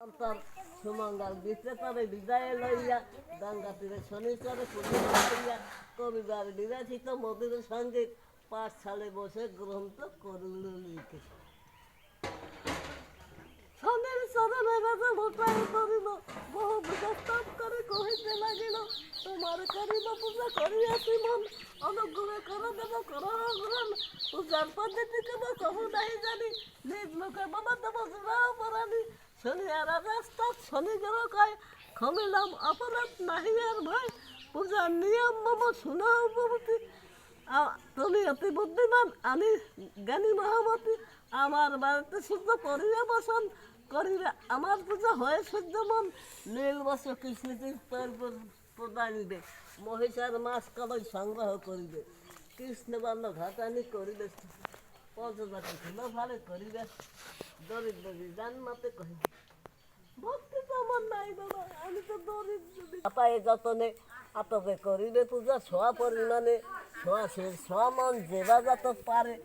তার সুমঙ্গল বিক্রেতারে বিদায় লইয়া গঙ্গাতীরে শনিচরে পূজা করিয়া কবিবার বিরাজিত মধুর সঙ্গীত পাঠশালে বসে গ্রন্থ করিল লিখে শনির চরণে রাজা মোটাই করিল বহু বিদস্তব করে কহিতে লাগিল তোমার করিব পূজা করিয়াছি মন অনুগ্রহ কর দেব কর গ্রহণ পূজার পদ্ধতি কেব কবু নাই জানি নিজ মুখে বল দেব জোড়াও পরানি শনি আর রাস্তা শনি গেল কয় খমিলাম অপরাধ নাহি আর ভয় পূজার নিয়ম মম শুনাও প্রভৃতি তুমি অতি বুদ্ধিমান আমি জ্ঞানী মহামতি আমার বাড়িতে শুদ্ধ করিবে বসন করিবে আমার পূজা হয়ে শুদ্ধ মন নীল বস্ত্র কৃষ্ণীতির প্রদানিবে মহিষার মাছ কবই সংগ্রহ করিবে কৃষ্ণবর্ণ ঘাটানি করিবে পঞ্চজাতি ফুল ভালে করিবে দরিদ্র জান মাতে কহিবে ভক্তি তো আমার নাই বাবা আমি তো দরিদ্র আপায়ে যতনে আতকে করিবে পূজা ছোয়া পরিমাণে ছোয়া সে ছোয়া মন যেবা যত পারে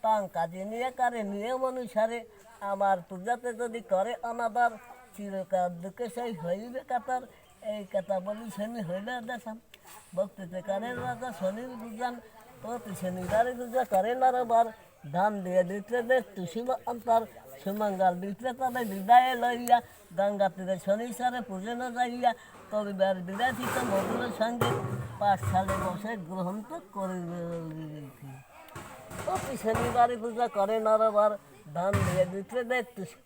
তাং কাজে নিয়ে কারে নিয়ম অনুসারে আমার পূজাতে যদি করে অনাদার চিরকাল দুঃখে সেই হইবে কাতার এই কথা বলি শনি হইলে দেখান ভক্তিতে কারেন রাজা শনির পূজান প্রতি শনিবারে পূজা করেন আর বার ধান দিয়ে দিতে দে তুষিব অন্তর সুমঙ্গল বিক্রেতারে বিদায় লইয়া গঙ্গা তীরে শনিচরে পূজন যাইয়া কবিবার বিরাজিত মধুর সঙ্গে পাঠশালে বসে গ্রন্থ করিবে প্রতি শনিবারে পূজা করেন আর বার ধান দিয়ে দিতে দে তুষি